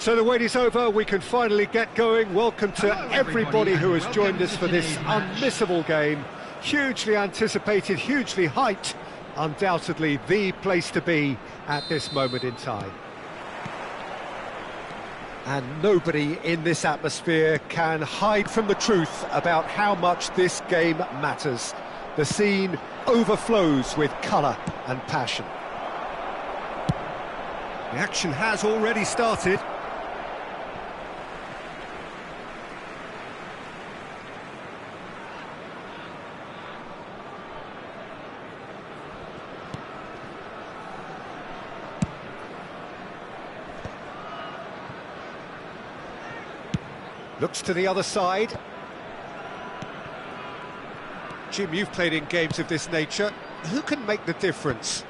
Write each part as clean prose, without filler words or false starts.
So the wait is over, we can finally get going. Welcome to everybody who has joined us for this unmissable game. Hugely anticipated, hugely hyped, undoubtedly the place to be at this moment in time. And nobody in this atmosphere can hide from the truth about how much this game matters. The scene overflows with colour and passion. The action has already started. Looks to the other side. Jim, you've played in games of this nature. Who can make the difference?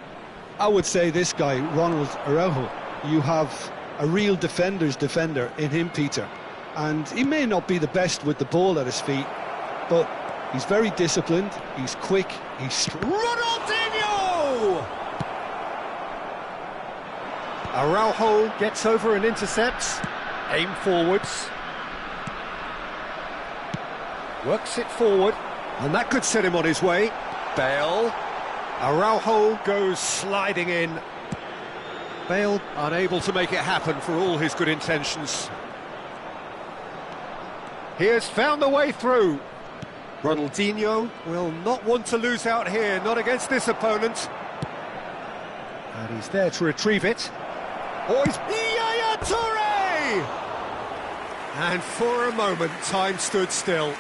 I would say this guy, Ronald Araujo. You have a real defender's defender in him, Peter. And he may not be the best with the ball at his feet, but he's very disciplined, he's quick, he's strong. Ronaldinho! Araujo gets over and intercepts. Aim forwards. Works it forward, and that could set him on his way. Bale. Araujo goes sliding in. Bale unable to make it happen for all his good intentions. He has found the way through. Ronaldinho will not want to lose out here, not against this opponent. And he's there to retrieve it. Oh, he's... Yaya Toure! And for a moment, time stood still.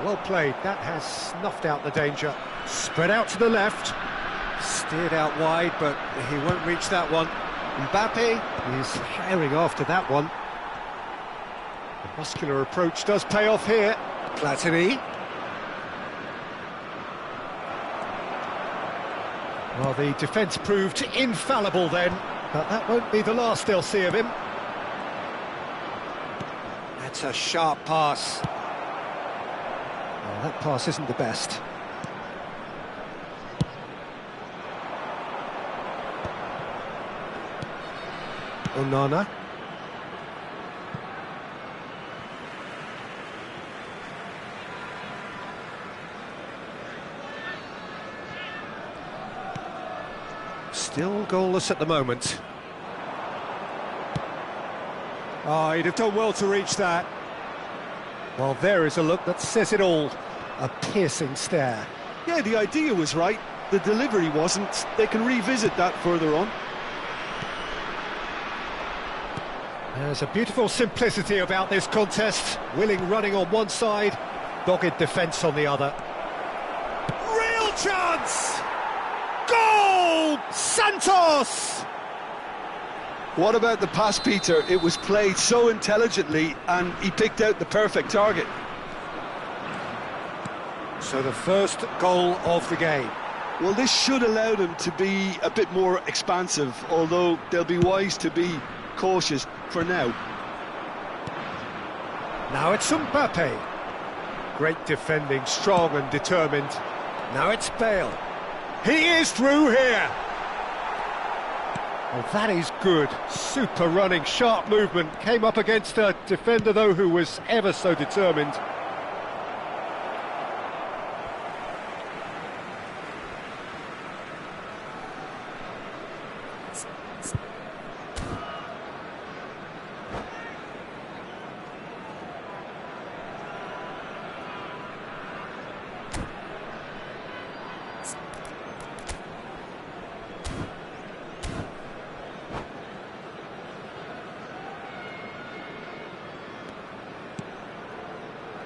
Well played, that has snuffed out the danger. Spread out to the left, steered out wide, but he won't reach that one. Mbappe is herring after that one. The muscular approach does pay off here. Platini. Well, the defence proved infallible then, but that won't be the last they'll see of him. That's a sharp pass. That pass isn't the best. Onana. Still goalless at the moment. Oh, he'd have done well to reach that. Well, there is a look that says it all. A piercing stare. Yeah, the idea was right, the delivery wasn't. They can revisit that further on. There's a beautiful simplicity about this contest. Willing running on one side, dogged defence on the other. Real chance! Goal! Santos! What about the pass, Peter? It was played so intelligently and he picked out the perfect target. So the first goal of the game. Well, this should allow them to be a bit more expansive, although they'll be wise to be cautious for now. Now it's Mbappe. Great defending, strong and determined. Now it's Bale. He is through here. Oh, that is good. Super running, sharp movement. Came up against a defender, though, who was ever so determined.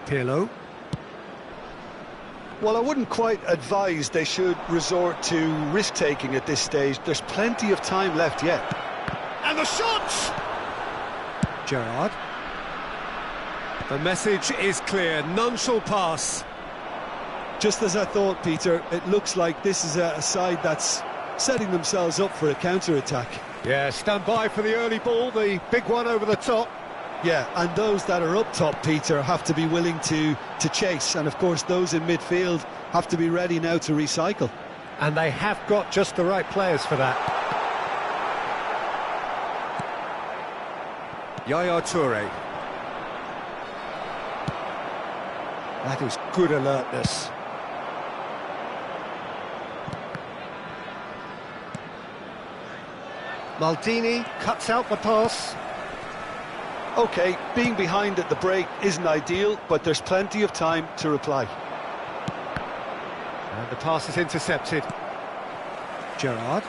Pirlo. Well, I wouldn't quite advise they should resort to risk-taking at this stage. There's plenty of time left yet. And the shot! Gerrard. The message is clear, none shall pass. Just as I thought, Peter, it looks like this is a side that's setting themselves up for a counter-attack. Yeah, stand by for the early ball, the big one over the top. Yeah, and those that are up top, Peter, have to be willing to chase, and of course those in midfield have to be ready now to recycle. And they have got just the right players for that. Yaya Toure. That is good alertness. Maldini cuts out the pass. OK, being behind at the break isn't ideal, but there's plenty of time to reply. And the pass is intercepted. Gerrard.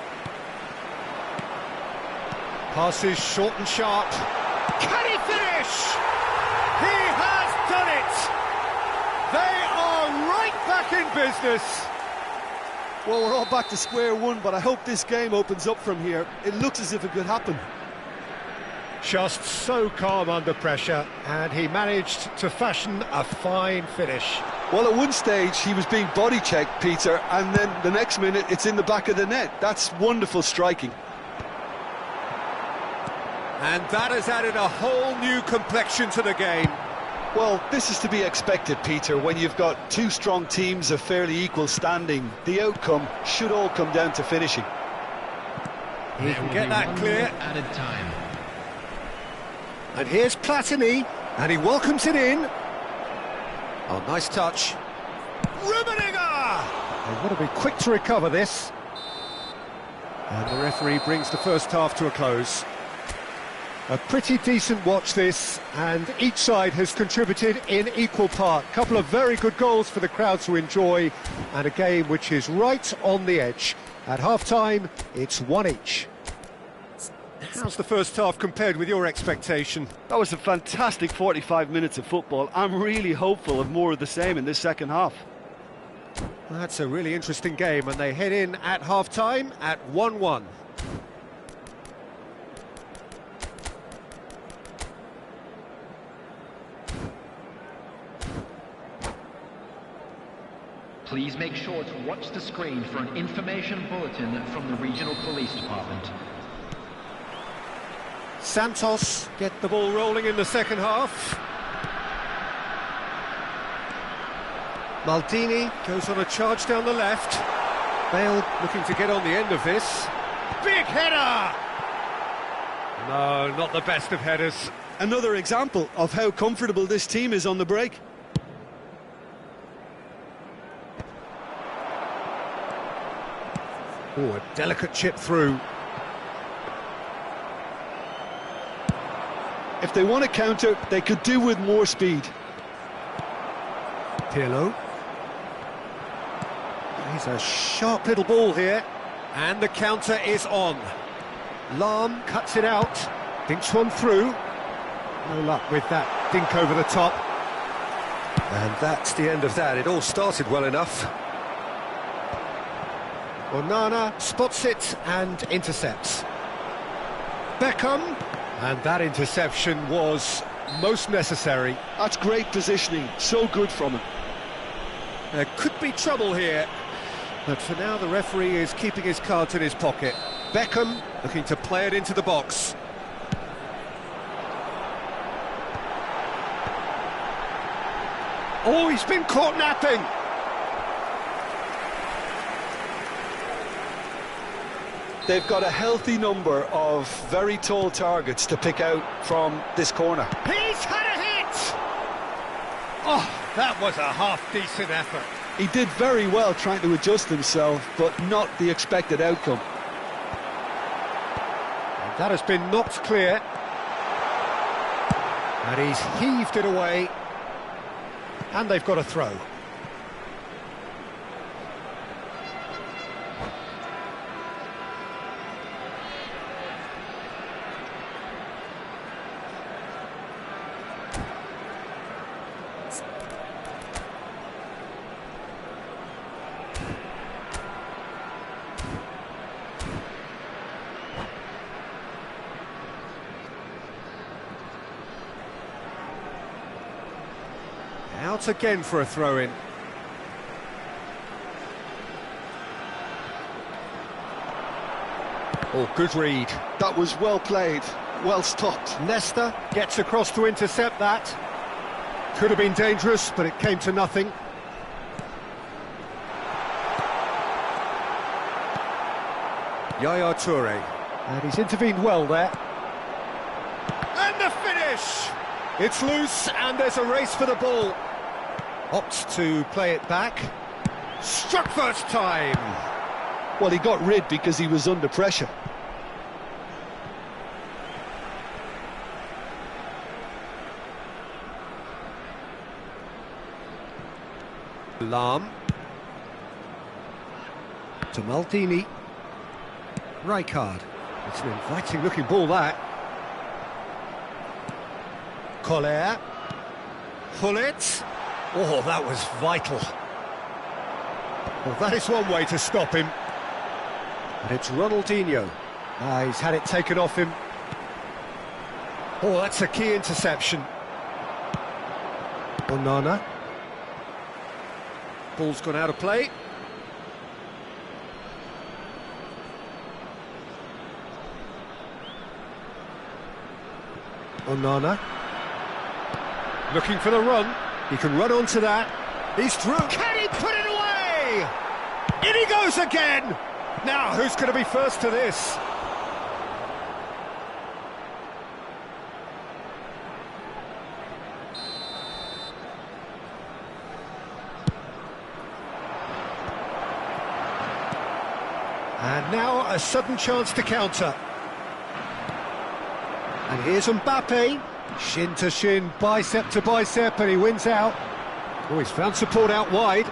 Pass is short and sharp. Can he finish? He has done it! They are right back in business. Well, we're all back to square one, but I hope this game opens up from here. It looks as if it could happen. Just so calm under pressure, and he managed to fashion a fine finish. Well, at one stage he was being body checked, Peter, and then the next minute it's in the back of the net. That's wonderful striking. And that has added a whole new complexion to the game. Well, this is to be expected, Peter, when you've got two strong teams of fairly equal standing. The outcome should all come down to finishing. He can get that clear. Added time. And here's Platini, and he welcomes it in. Oh, nice touch. Rummenigge! They've got to be quick to recover this. And the referee brings the first half to a close. A pretty decent watch this, and each side has contributed in equal part. A couple of very good goals for the crowd to enjoy, and a game which is right on the edge. At half-time, it's 1 each. How's the first half compared with your expectation? That was a fantastic 45 minutes of football. I'm really hopeful of more of the same in this second half. That's a really interesting game, and they head in at half-time at 1-1. Please make sure to watch the screen for an information bulletin from the regional police department. Santos get the ball rolling in the second half. Maldini goes on a charge down the left. Bale looking to get on the end of this. Big header! No, not the best of headers. Another example of how comfortable this team is on the break. Oh, a delicate chip through. If they want to counter, they could do with more speed. Pirlo. He's a sharp little ball here. And the counter is on. Lahm cuts it out. Dinks one through. No luck with that dink over the top. And that's the end of that. It all started well enough. Onana spots it and intercepts. Beckham. And that interception was most necessary. That's great positioning, so good from him. There could be trouble here, but for now the referee is keeping his cards in his pocket. Beckham looking to play it into the box. Oh, he's been caught napping! They've got a healthy number of very tall targets to pick out from this corner. He's had a hit! Oh, that was a half-decent effort. He did very well trying to adjust himself, but not the expected outcome. And that has been knocked clear. And he's heaved it away. And they've got a throw. Out again for a throw-in. Oh, good read. That was well played. well stopped. Leicester gets across to intercept that. Could have been dangerous, but it came to nothing. Yaya Toure. And he's intervened well there. And the finish! It's loose, and there's a race for the ball. Opts to play it back. Struck first time! Well, he got rid because he was under pressure. Lam. To Maldini. Rijkaard. It's an inviting looking ball, that. Collier. Hullet. Oh, that was vital. Well, that is one way to stop him. And it's Ronaldinho. He's had it taken off him. Oh, that's a key interception. Onana. Ball's gone out of play. Onana. Looking for the run. He can run onto that. He's through. Can he put it away? In he goes again! Now, who's going to be first to this? And now a sudden chance to counter. And here's Mbappe. Shin to shin, bicep to bicep, and he wins out. Oh, he's found support out wide.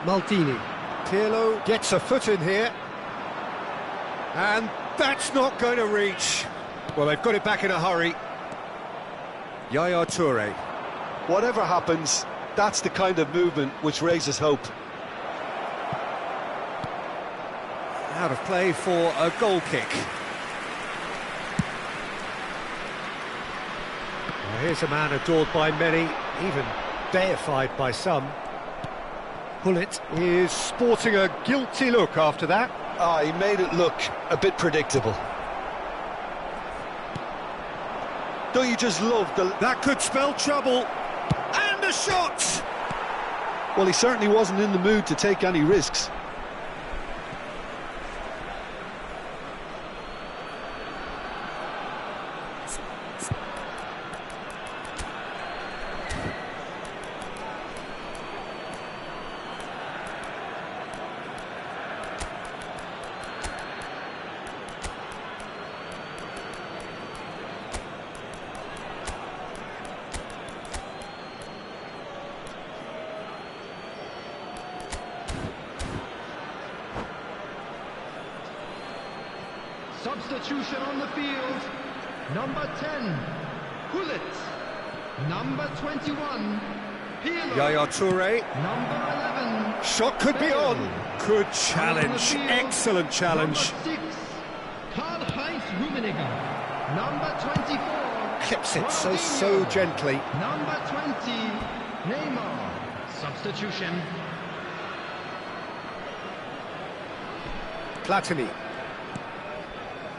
Maldini. Pirlo gets a foot in here. And that's not going to reach. Well, they've got it back in a hurry. Yaya Toure. Whatever happens, that's the kind of movement which raises hope. Out of play for a goal kick. Well, here's a man adored by many, even deified by some. Hullet is sporting a guilty look after that. He made it look a bit predictable. Don't you just love the... That could spell trouble. And a shot! Well, he certainly wasn't in the mood to take any risks. Substitution on the field. Number 10, Hullet. Number 21, Pirlo. Yaya Toure. Number 11. Shot could be on. Good challenge. Excellent challenge. Number 6, Karl-Heinz Rummenigge. Number 24. Clips it so gently. Number 20, Neymar. Substitution. Platini.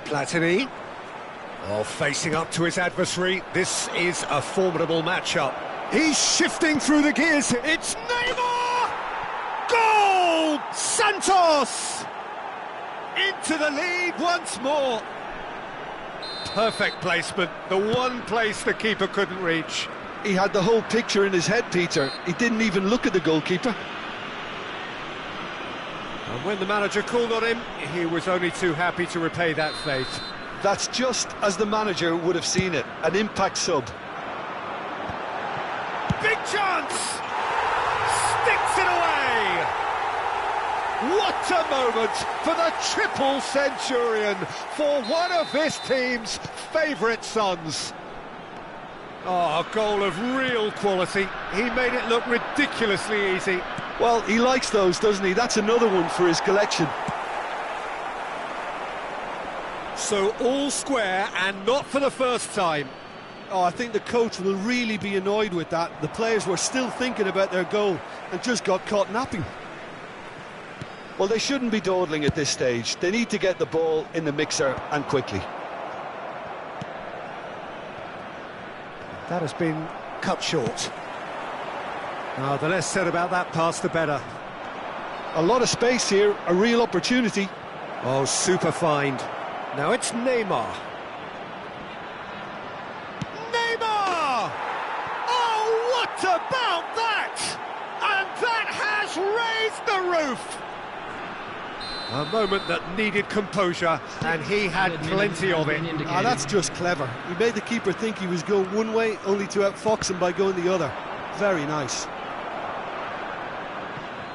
Platini. Oh, facing up to his adversary. This is a formidable matchup. He's shifting through the gears. It's Neymar! Goal! Santos! Into the lead once more. Perfect placement. The one place the keeper couldn't reach. He had the whole picture in his head, Peter. He didn't even look at the goalkeeper. And when the manager called on him, he was only too happy to repay that fate. That's just as the manager would have seen it, an impact sub. Big chance! Sticks it away! What a moment for the triple centurion, for one of this team's favourite sons. Oh, a goal of real quality. He made it look ridiculously easy. Well, he likes those, doesn't he? That's another one for his collection. So all square, and not for the first time. Oh, I think the coach will really be annoyed with that. The players were still thinking about their goal and just got caught napping. Well, Well, they shouldn't be dawdling at this stage. They need to get the ball in the mixer and quickly. That has been cut short. The less said about that pass, the better. A lot of space here, a real opportunity. Oh, super find. Now it's Neymar. Neymar! Oh, what about that? And that has raised the roof! A moment that needed composure, and he had plenty of it. That's just clever. He made the keeper think he was going one way, only to outfox him by going the other. Very nice.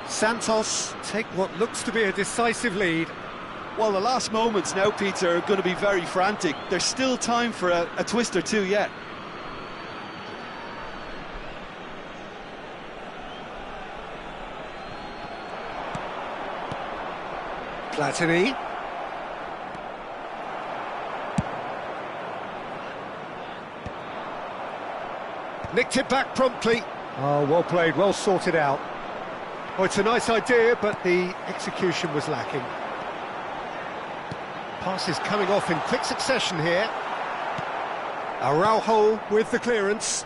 Santos take what looks to be a decisive lead. Well, the last moments now, Peter, are going to be very frantic. There's still time for a twist or two yet. Platini. Nicked it back promptly. Oh, well played, well sorted out. Oh, it's a nice idea, but the execution was lacking. Passes coming off in quick succession here. Araujo with the clearance.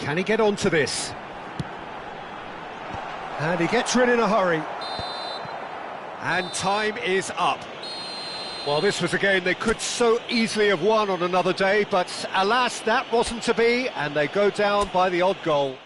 Can he get onto this? And he gets rid in a hurry. And time is up. Well, this was a game they could so easily have won on another day, but alas, that wasn't to be, and they go down by the odd goal.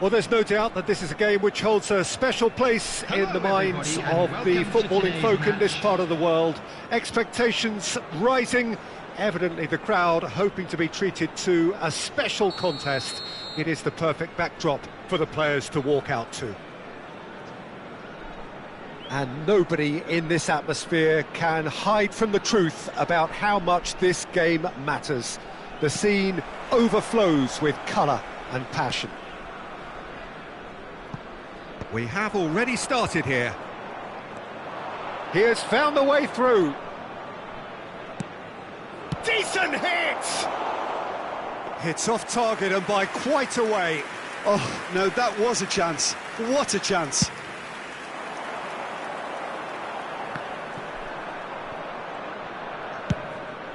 Well, there's no doubt that this is a game which holds a special place in the minds of the footballing folk in this part of the world. Expectations rising, evidently the crowd hoping to be treated to a special contest. It is the perfect backdrop for the players to walk out to. And nobody in this atmosphere can hide from the truth about how much this game matters. The scene overflows with colour and passion. We have already started here. He has found the way through. Decent hit! Hits off target and by quite a way. Oh, no, that was a chance. What a chance.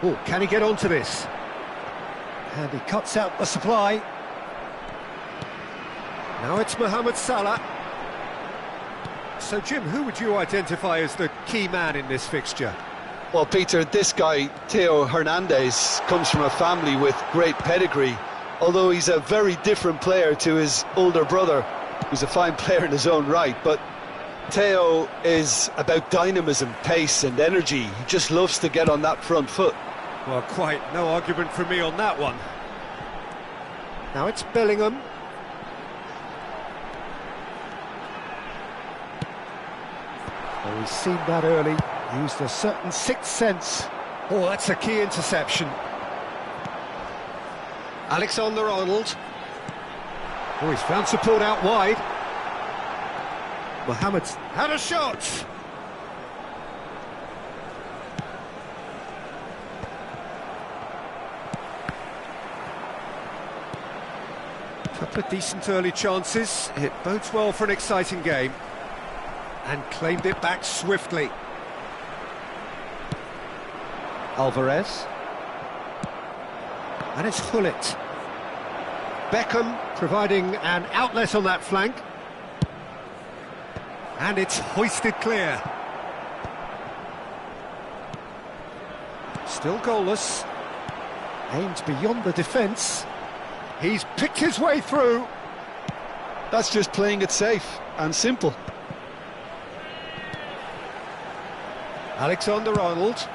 Oh, can he get onto this? And he cuts out the supply. Now it's Mohamed Salah. So, Jim, who would you identify as the key man in this fixture? Well, Peter, this guy, Theo Hernandez, comes from a family with great pedigree, although he's a very different player to his older brother, who's a fine player in his own right. But Theo is about dynamism, pace and energy. He just loves to get on that front foot. Well, quite no argument from me on that one. Now it's Bellingham. Oh, he's seen that early, used a certain sixth sense. Oh, that's a key interception. Alexander-Arnold. Oh, he's found support out wide. Mohamed's had a shot. Couple of decent early chances. It bodes well for an exciting game. And claimed it back swiftly. Alvarez. And it's Hullet. Beckham providing an outlet on that flank. And it's hoisted clear. Still goalless. Aimed beyond the defence. He's picked his way through. That's just playing it safe and simple. Alexander-Arnold.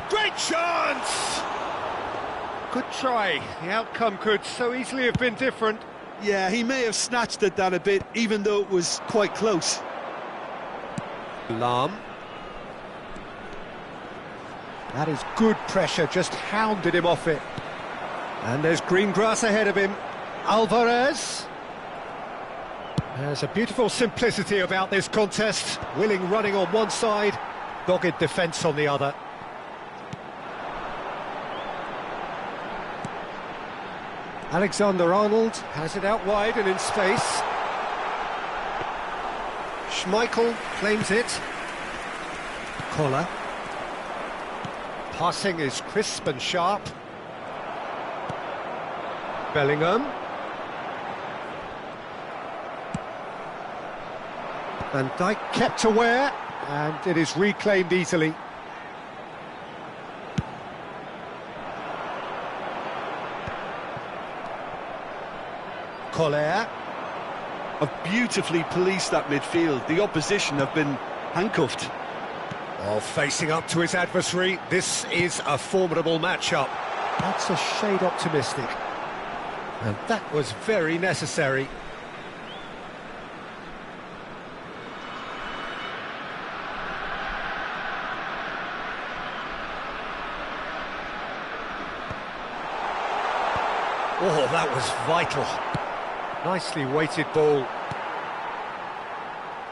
Great chance! Good try. The outcome could so easily have been different. Yeah, he may have snatched at that a bit, even though it was quite close. Lahm. That is good pressure, just hounded him off it. And there's green grass ahead of him. Alvarez. There's a beautiful simplicity about this contest. Willing running on one side, dogged defence on the other. Alexander-Arnold has it out wide and in space. Schmeichel claims it. Koller. Passing is crisp and sharp. Bellingham. Van Dijk kept aware, and it is reclaimed easily. Koller. Have beautifully policed that midfield. The opposition have been handcuffed. Oh, facing up to his adversary, this is a formidable matchup. That's a shade optimistic. And that was very necessary. Oh, that was vital. Nicely weighted ball.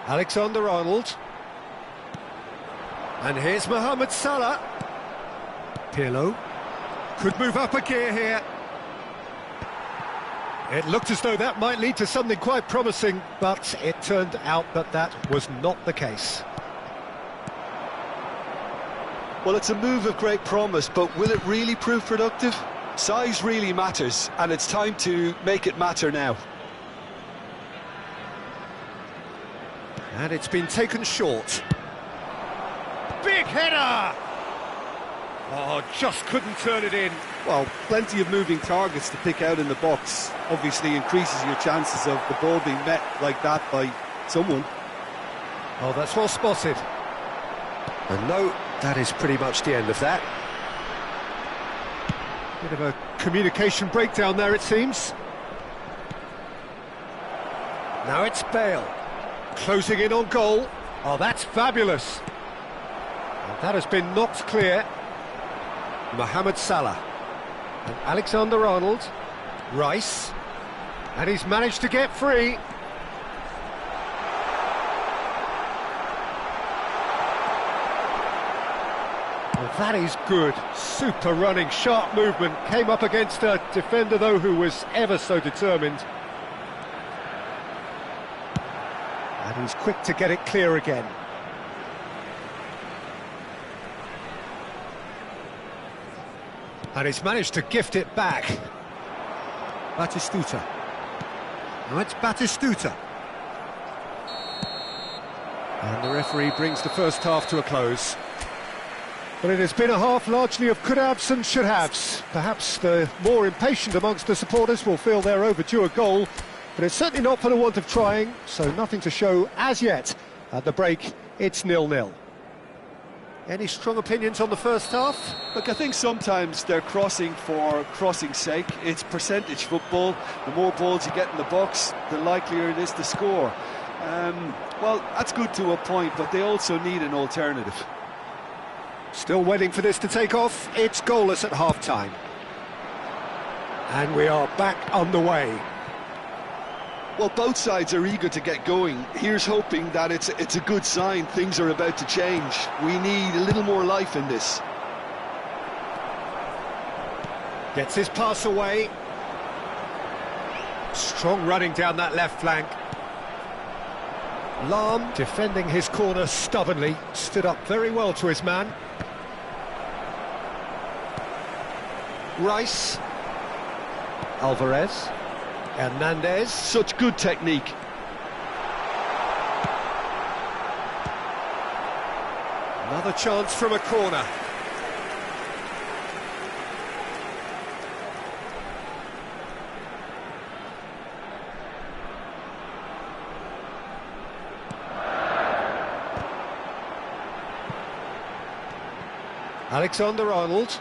Alexander-Arnold. And here's Mohamed Salah. Pirlo. Could move up a gear here. It looked as though that might lead to something quite promising, but it turned out that that was not the case. Well, it's a move of great promise, but will it really prove productive? Size really matters, and it's time to make it matter now. And it's been taken short. Big header! Oh, just couldn't turn it in. Well, plenty of moving targets to pick out in the box. Obviously increases your chances of the ball being met like that by someone. Oh, that's well spotted. And no, that is pretty much the end of that. Bit of a communication breakdown there, it seems. Now it's Bale. Closing in on goal. Oh, that's fabulous. And that has been knocked clear. Mohamed Salah. And Alexander-Arnold. Rice. And he's managed to get free. Well, that is good. Super running, sharp movement. Came up against a defender, though, who was ever so determined. And he's quick to get it clear again. And he's managed to gift it back. Batistuta. Now it's Batistuta. And the referee brings the first half to a close. But it has been a half largely of could-haves and should-haves. Perhaps the more impatient amongst the supporters will feel they're overdue a goal, but it's certainly not for the want of trying, so nothing to show as yet. At the break, it's 0-0. Any strong opinions on the first half? Look, I think sometimes they're crossing for crossing's sake. It's percentage football. The more balls you get in the box, the likelier it is to score. Well, that's good to a point, but they also need an alternative. Still waiting for this to take off. It's goalless at half-time. And we are back on the way. Well, both sides are eager to get going. Here's hoping that it's a good sign. Things are about to change. We need a little more life in this. Gets his pass away. Strong running down that left flank. Lahm defending his corner stubbornly. Stood up very well to his man. Rice. Alvarez. Hernandez. Such good technique. Another chance from a corner. Alexander-Arnold.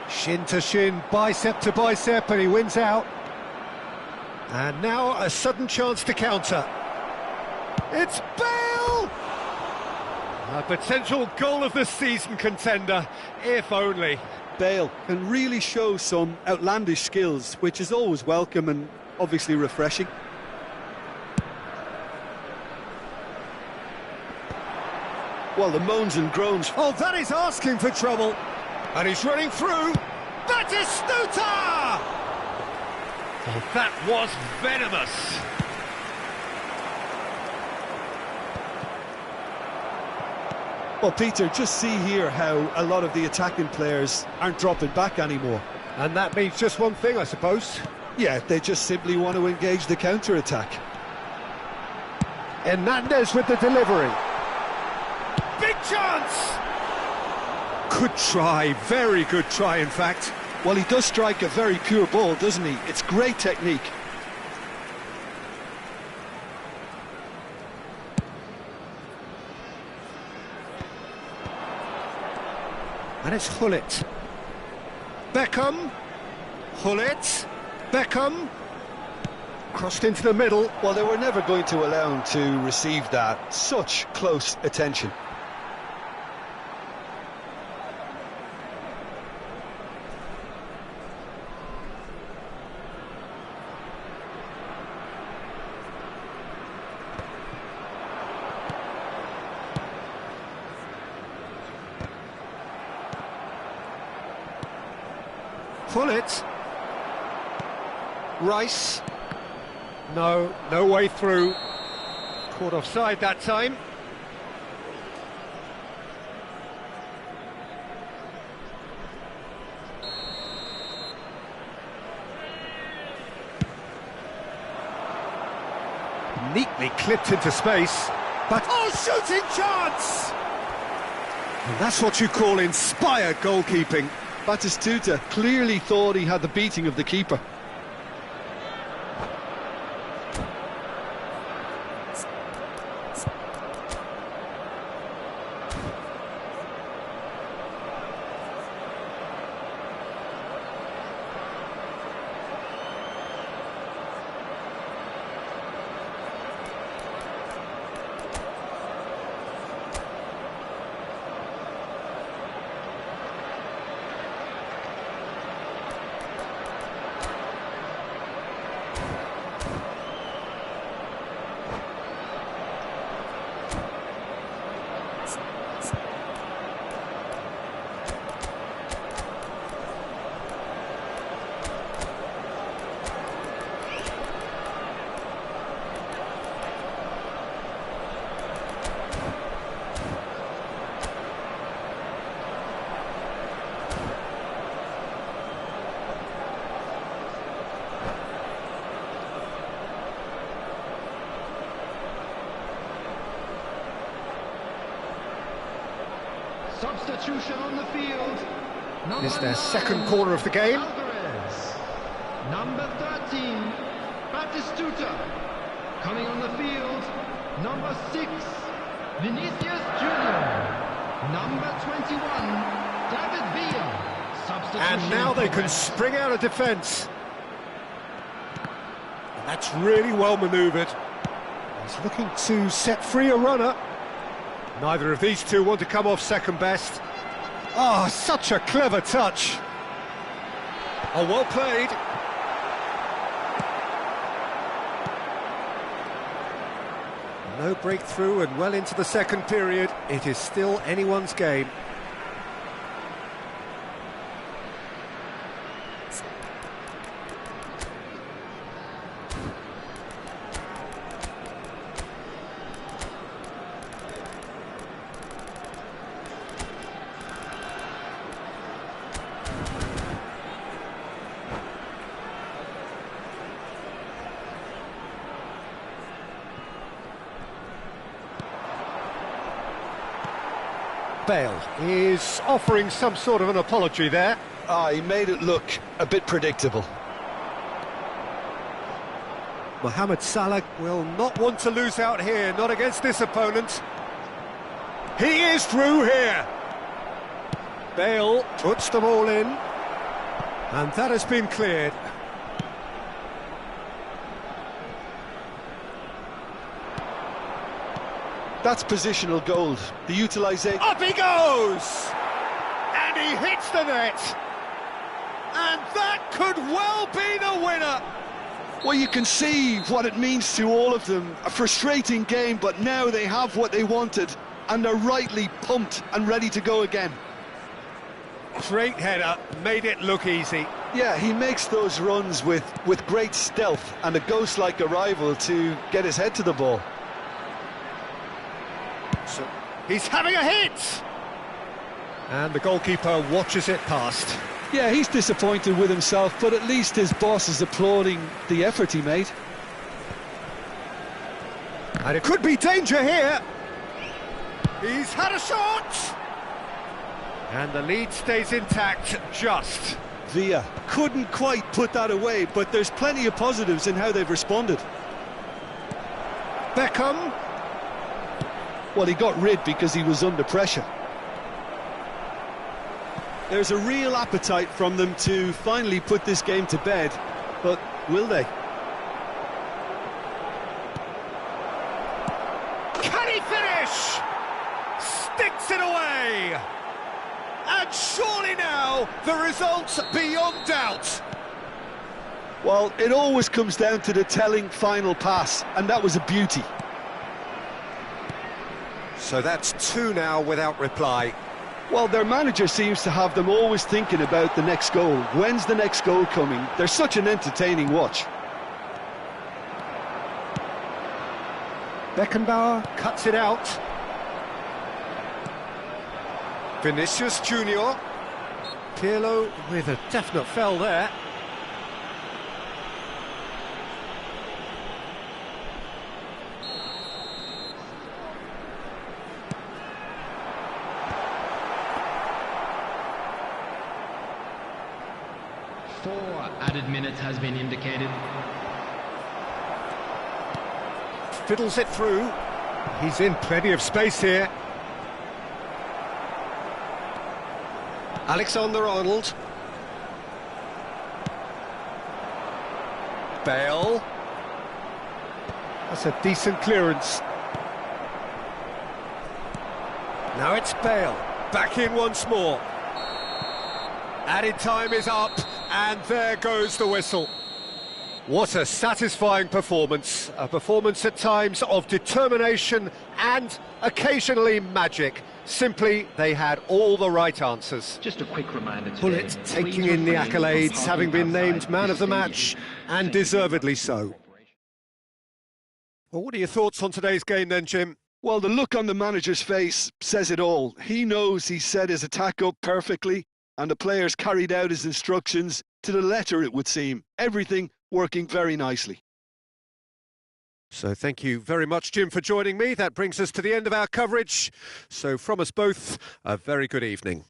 Shin to shin, bicep to bicep, and he wins out. And now a sudden chance to counter. It's Bale! A potential goal of the season contender, if only. Bale can really show some outlandish skills, which is always welcome and obviously refreshing. Well, the moans and groans. Oh, that is asking for trouble. And he's running through. Batistuta! Oh, that was venomous. Well, Peter, just see here how a lot of the attacking players aren't dropping back anymore. And that means just one thing, I suppose. Yeah, they just simply want to engage the counter-attack. Hernandez with the delivery. Big chance! Good try, very good try, in fact. Well, he does strike a very pure ball, doesn't he? It's great technique. And it's Hullet. Beckham. Hullet. Beckham. Crossed into the middle. Well, they were never going to allow him to receive that. Such close attention. Hullet. Rice. No way through. Caught offside that time. Neatly clipped into space. But shooting chance! And that's what you call inspired goalkeeping. Batistuta clearly thought he had the beating of the keeper. Substitution on the field. It's their second corner of the game. Alvarez. Number 13, Batistuta. Coming on the field, number 6, Vinicius Junior. Number 21, David Villa. Substitution. And now they can spring out of defence. And that's really well manoeuvred. He's looking to set free a runner. Neither of these two want to come off second best. Oh, such a clever touch. Oh, well played. No breakthrough and well into the second period. It is still anyone's game. Bale is offering some sort of an apology there. He made it look a bit predictable. Mohamed Salah will not want to lose out here, not against this opponent. He is through here. Bale puts the ball in, and that has been cleared. That's positional gold. The utilisation... Up he goes! And he hits the net! And that could well be the winner! Well, you can see what it means to all of them. A frustrating game, but now they have what they wanted, and they're rightly pumped and ready to go again. Great header, made it look easy. Yeah, he makes those runs with great stealth and a ghost-like arrival to get his head to the ball. So he's having a hit! And the goalkeeper watches it past. Yeah, he's disappointed with himself, but at least his boss is applauding the effort he made. And it could be danger here. He's had a shot! And the lead stays intact, just. Villa couldn't quite put that away, but there's plenty of positives in how they've responded. Beckham. Well, he got rid because he was under pressure. There's a real appetite from them to finally put this game to bed, but will they? Can he finish? Sticks it away! And surely now, the result's beyond doubt. Well, it always comes down to the telling final pass, and that was a beauty. So that's two now without reply. Well, their manager seems to have them always thinking about the next goal. When's the next goal coming? They're such an entertaining watch. Beckenbauer cuts it out. Vinicius Junior. Pirlo with a definite foul there. Four added minutes has been indicated. Fiddles it through. He's in plenty of space here. Alexander-Arnold. Bale. That's a decent clearance. Now it's Bale. Back in once more. Added time is up, and there goes the whistle. What a satisfying performance. A performance at times of determination and occasionally magic. Simply, they had all the right answers. Just a quick reminder today. Bullet taking in the accolades, having been named man of the match, and deservedly so. Well, what are your thoughts on today's game then, Jim? Well, the look on the manager's face says it all. He knows he set his attack up perfectly, and the players carried out his instructions to the letter, it would seem. Everything working very nicely. So thank you very much, Jim, for joining me. That brings us to the end of our coverage. So from us both, a very good evening.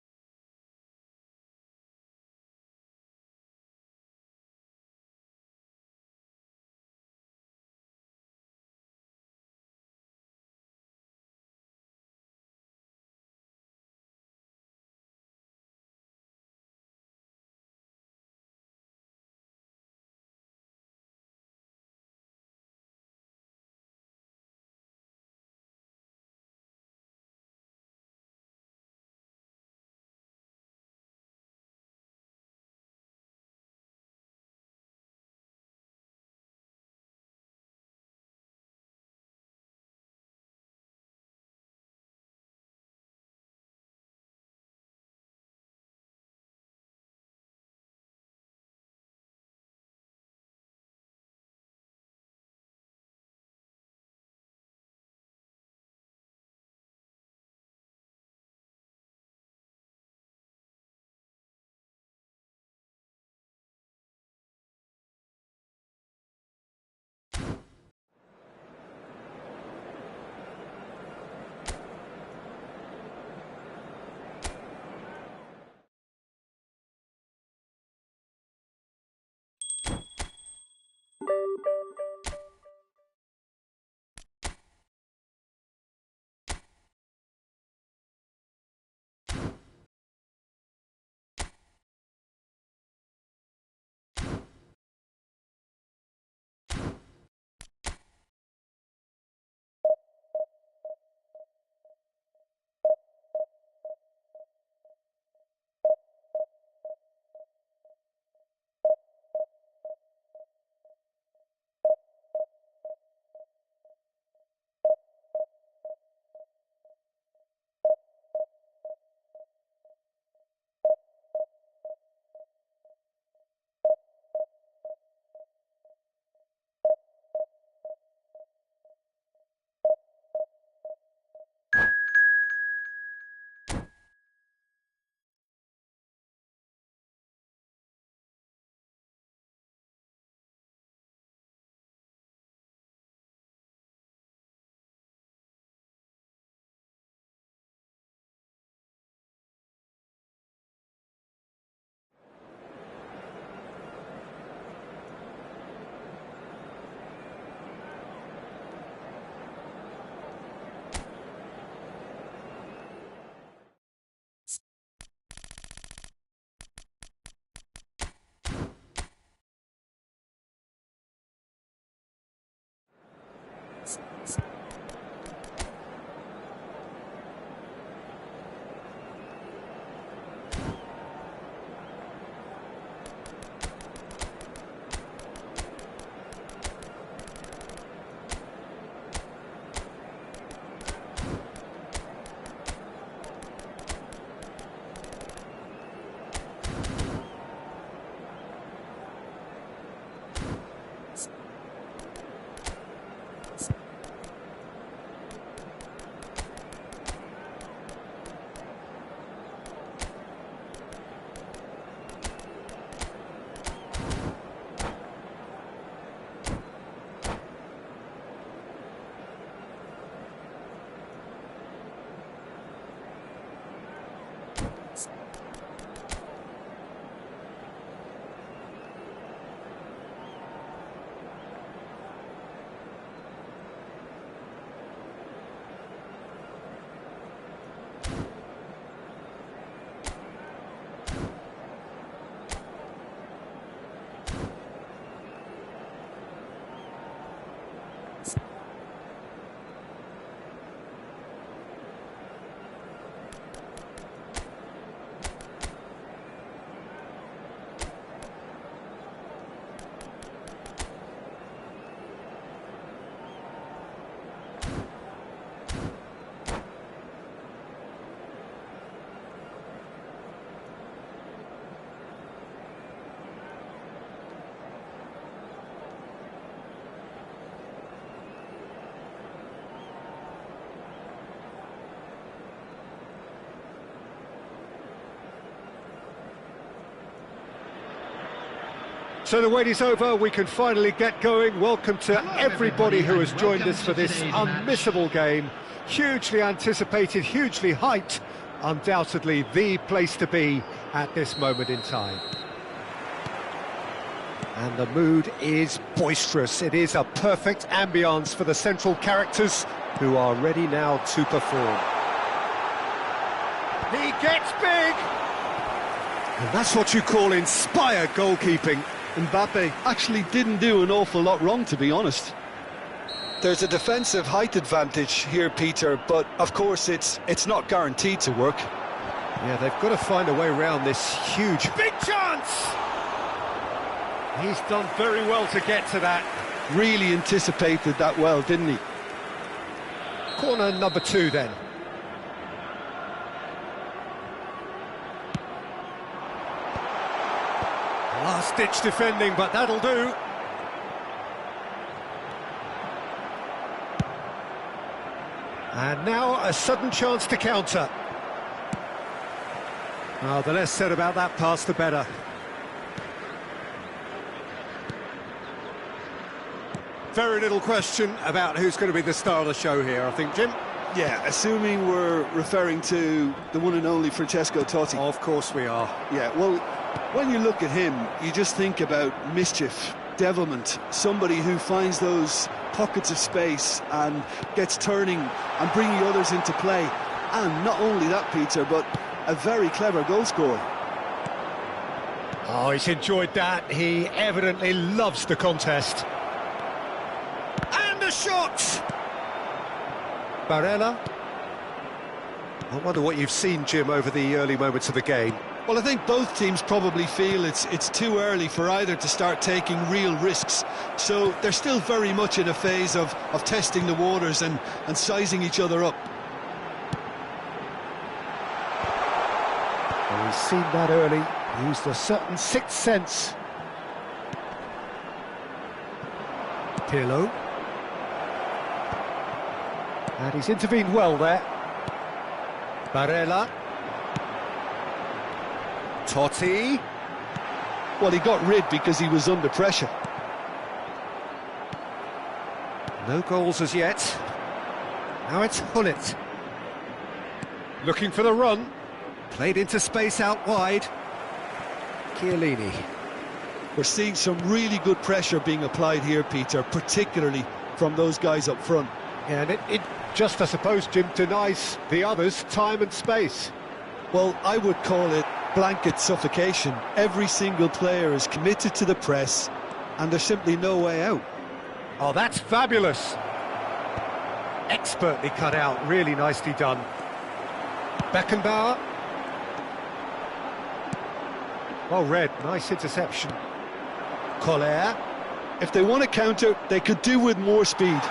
So the wait is over, we can finally get going. Welcome to everybody who has joined us for this unmissable game. Hugely anticipated, hugely hyped, undoubtedly the place to be at this moment in time. And the mood is boisterous. It is a perfect ambience for the central characters who are ready now to perform. He gets big! And that's what you call inspired goalkeeping. Mbappe actually didn't do an awful lot wrong, to be honest. There's a defensive height advantage here, Peter, but of course it's not guaranteed to work. Yeah, they've got to find a way around this huge... Big chance! He's done very well to get to that. Really anticipated that well, didn't he? Corner number 2 then. Last-ditch defending, but that'll do. And now a sudden chance to counter. Oh, the less said about that pass, the better. Very little question about who's going to be the star of the show here, I think, Jim. Yeah, assuming we're referring to the one and only Francesco Totti. Of course we are. Yeah, well, when you look at him, you just think about mischief, devilment, somebody who finds those pockets of space and gets turning and bringing others into play. And not only that, Peter, but a very clever goal scorer. Oh, he's enjoyed that. He evidently loves the contest. And a shot! Barella. I wonder what you've seen, Jim, over the early moments of the game. Well, I think both teams probably feel it's too early for either to start taking real risks. So they're still very much in a phase of testing the waters and sizing each other up. Well, he's seen that early, used a certain sixth sense. Pirlo. And he's intervened well there. Barella. Totti. Well, he got rid because he was under pressure. No goals as yet. Now it's Hullet. Looking for the run. Played into space out wide. Chiellini. We're seeing some really good pressure being applied here, Peter, particularly from those guys up front. Yeah, and it just, I suppose, Jim, denies the others time and space. Well, I would call it blanket suffocation. Every single player is committed to the press, and there's simply no way out. Oh, that's fabulous. Expertly cut out, really nicely done. Beckenbauer. Well read, nice interception. Collier. If they want to counter, they could do with more speed.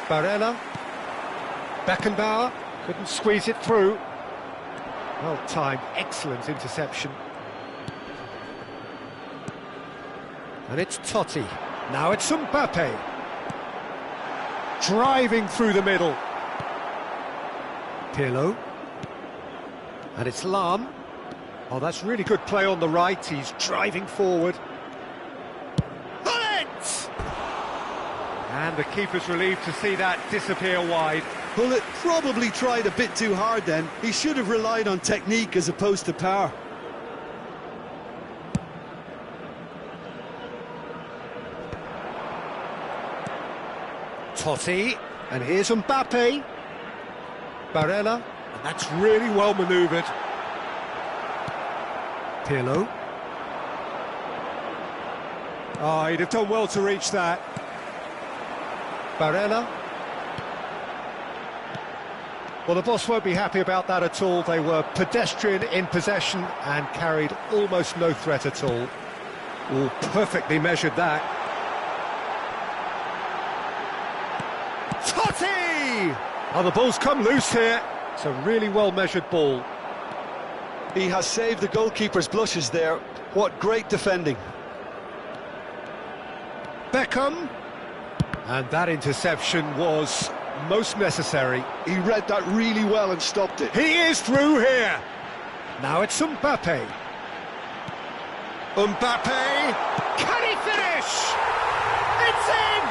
Barella. Beckenbauer. Couldn't squeeze it through. Well timed, excellent interception. And it's Totti. Now it's Mbappe. Driving through the middle. Pirlo. And it's Lam. Oh, that's really good play on the right. He's driving forward. Hullet! And the keeper's relieved to see that disappear wide. Hullet probably tried a bit too hard then. He should have relied on technique as opposed to power. Totti, and here's Mbappe. Barella, and that's really well manoeuvred. Pirlo. Oh, he'd have done well to reach that. Barella. Well, the boss won't be happy about that at all. They were pedestrian in possession and carried almost no threat at all. Oh, perfectly measured that. Totti! Oh, the ball's come loose here. It's a really well-measured ball. He has saved the goalkeeper's blushes there. What great defending. Beckham. And that interception was most necessary. He read that really well and stopped it. He is through here. Now it's Mbappe. Mbappe, can he finish? It's in!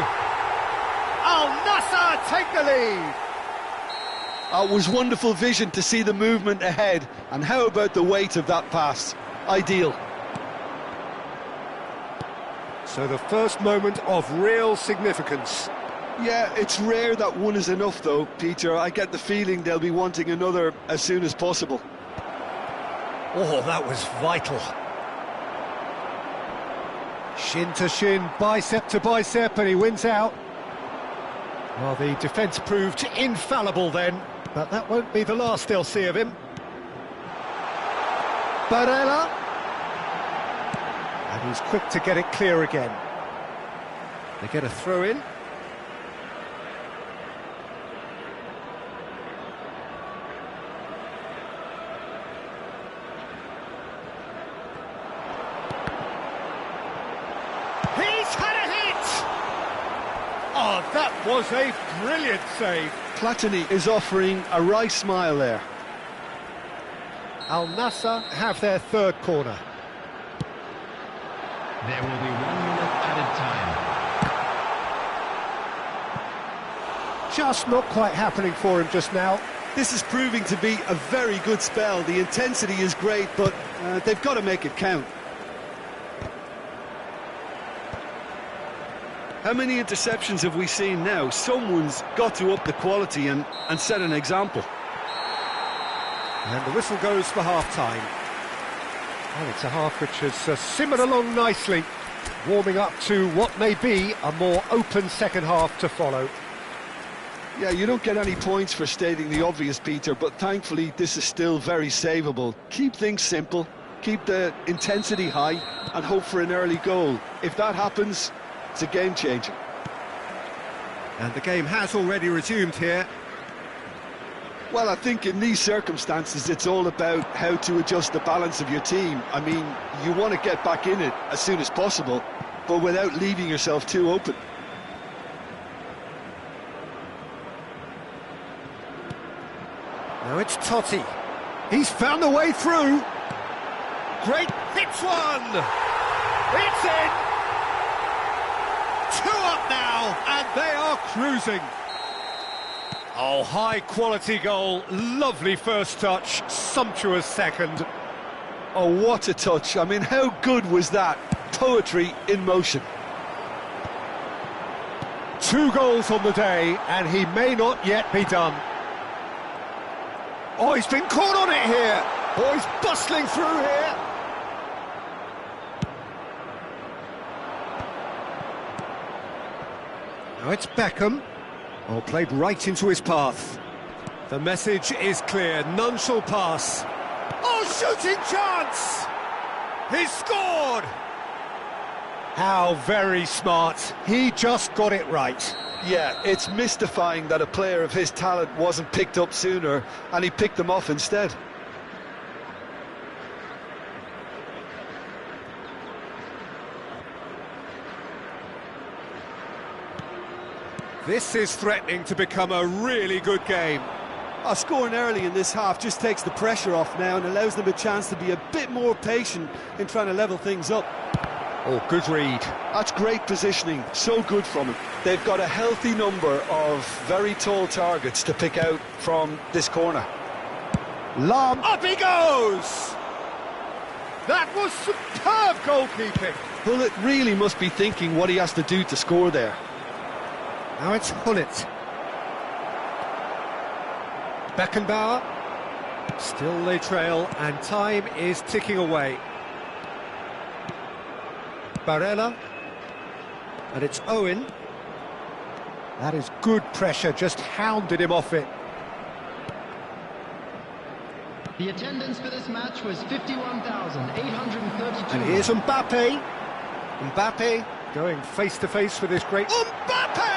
Al Nassr take the lead. It was wonderful vision to see the movement ahead, and how about the weight of that pass? Ideal. So the first moment of real significance. Yeah, it's rare that one is enough though, Peter. I get the feeling they'll be wanting another as soon as possible. Oh, that was vital. Shin to shin, bicep to bicep, and he wins out. Well, the defence proved infallible then, but that won't be the last they'll see of him. Barella. And he's quick to get it clear again. They get a throw in. He's had a hit! Oh, that was a brilliant save. Platini is offering a wry smile there. Al Nassr have their third corner. There will be 1 minute added time. Just not quite happening for him just now. This is proving to be a very good spell. The intensity is great, but they've got to make it count. How many interceptions have we seen now? Someone's got to up the quality and set an example. And the whistle goes for half-time. And it's a half which has simmered along nicely, warming up to what may be a more open second half to follow. Yeah, you don't get any points for stating the obvious, Peter, but thankfully this is still very savable. Keep things simple, keep the intensity high, and hope for an early goal. If that happens, it's a game changer. And the game has already resumed here. Well, I think in these circumstances it's all about how to adjust the balance of your team. I mean, you want to get back in it as soon as possible, but without leaving yourself too open. Now it's Totti. He's found the way through. Great, hits one! It's in! 2 up now, and they are cruising. Oh, high-quality goal, lovely first touch, sumptuous second. Oh, what a touch. I mean, how good was that? Poetry in motion. 2 goals on the day, and he may not yet be done. Oh, he's been caught on it here. Oh, he's bustling through here. Now it's Beckham. Oh, played right into his path. The message is clear, none shall pass. Oh, shooting chance! He's scored! How very smart. He just got it right. Yeah, it's mystifying that a player of his talent wasn't picked up sooner, and he picked them off instead. This is threatening to become a really good game. Scoring early in this half just takes the pressure off now and allows them a chance to be a bit more patient in trying to level things up. Oh, good read. That's great positioning, so good from him. They've got a healthy number of very tall targets to pick out from this corner. Lam, up he goes! That was superb goalkeeping. Bullet really must be thinking what he has to do to score there. Now it's Hullet. Beckenbauer. Still they trail, and time is ticking away. Barella. And it's Owen. That is good pressure, just hounded him off it. The attendance for this match was 51,832. And here's Mbappe. Mbappe going face-to-face with this great... Mbappe!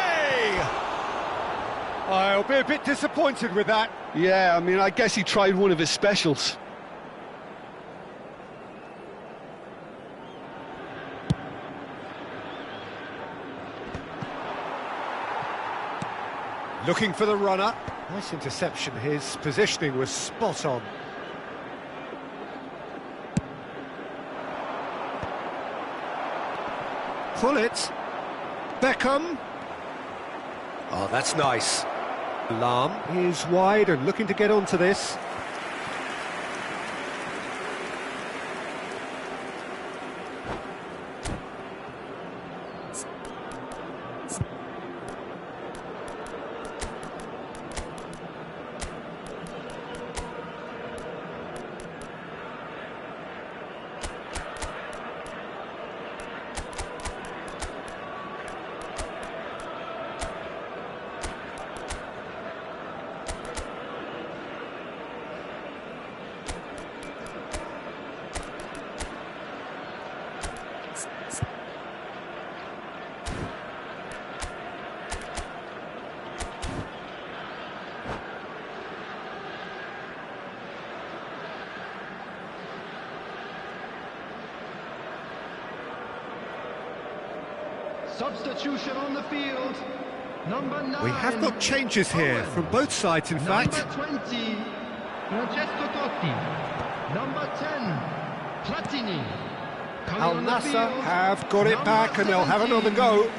I'll be a bit disappointed with that. Yeah, I mean, I guess he tried one of his specials. Looking for the runner. Nice interception. His positioning was spot on. Pull it. Beckham. Oh, that's nice. Lahm is wide and looking to get onto this. Substitution on the field. Number 9. We have got changes here from both sides, in fact. Number 20, Francesco Totti. Number 10, Platini. Al Nassr have got it back and they'll have another go.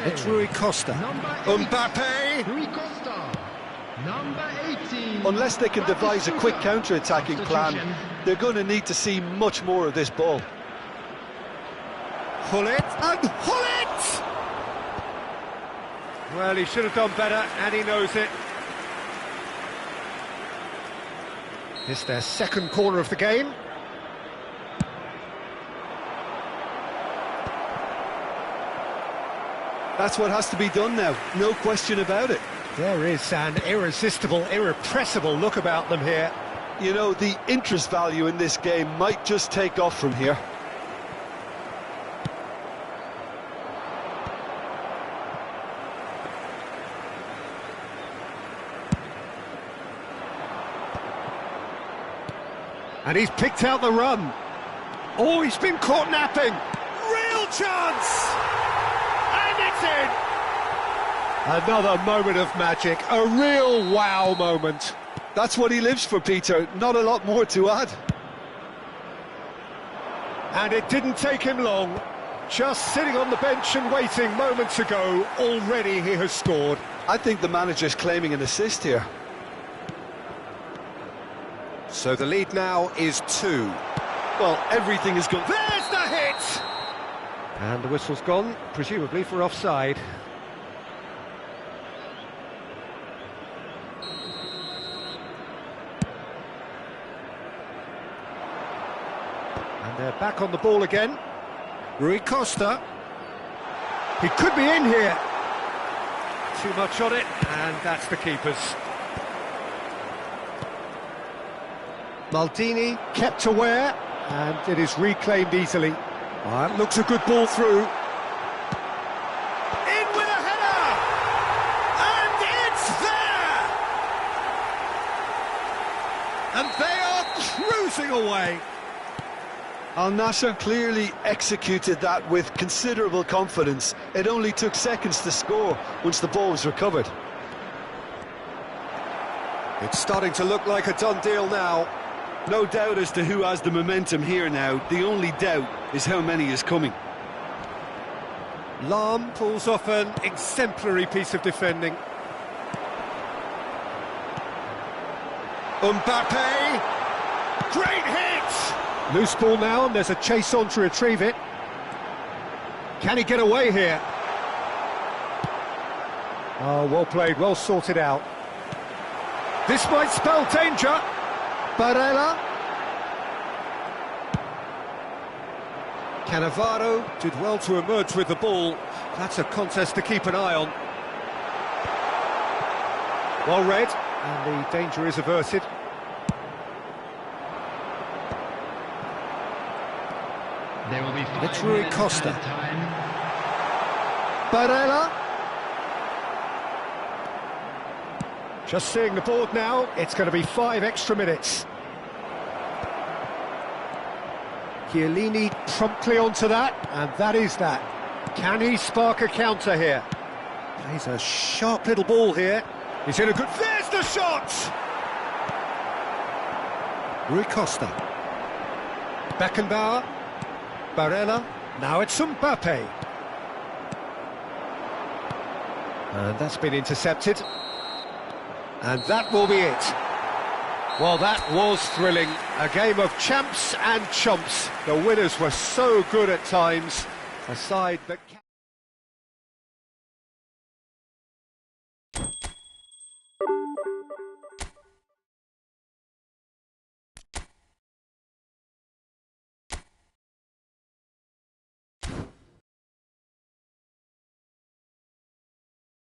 It's Rui Costa. Mbappe. Rui Costa. Number 18. Unless they can devise a quick counter-attacking plan, they're going to need to see much more of this ball. Pull it and pull it! Well, he should have done better, and he knows it. It's their second corner of the game. That's what has to be done now, no question about it. There is an irresistible, irrepressible look about them here. You know, the interest value in this game might just take off from here. And he's picked out the run. Oh, he's been caught napping. Real chance! And it's in! Another moment of magic, a real wow moment. That's what he lives for, Peter, not a lot more to add. And it didn't take him long. Just sitting on the bench and waiting moments ago, already he has scored. I think the manager's claiming an assist here. So the lead now is 2. Well, everything is gone. There's the hit! And the whistle's gone, presumably for offside. And they're back on the ball again. Rui Costa. He could be in here. Too much on it, and that's the keeper's. Maldini kept aware, and it is reclaimed easily. It looks a good ball through. In with a header! And it's there! And they are cruising away. Al Nassr clearly executed that with considerable confidence. It only took seconds to score once the ball was recovered. It's starting to look like a done deal now. No doubt as to who has the momentum here now. The only doubt is how many is coming. Lahm pulls off an exemplary piece of defending. Mbappe! Great hit! Loose ball now, and there's a chase on to retrieve it. Can he get away here? Oh, well played, well sorted out. This might spell danger. Barella. Cannavaro did well to emerge with the ball. That's a contest to keep an eye on. Well read, and the danger is averted. There will be 5 It's Rui minutes Costa. added time. Barella. Just seeing the board now, it's going to be 5 extra minutes. Chiellini promptly onto that, and that is that. Can he spark a counter here? Plays a sharp little ball here. He's in a good... There's the shot! Rui Costa. Beckenbauer. Barella. Now it's Mbappe. And that's been intercepted. And that will be it. Well, that was thrilling. A game of champs and chumps. The winners were so good at times. A side that...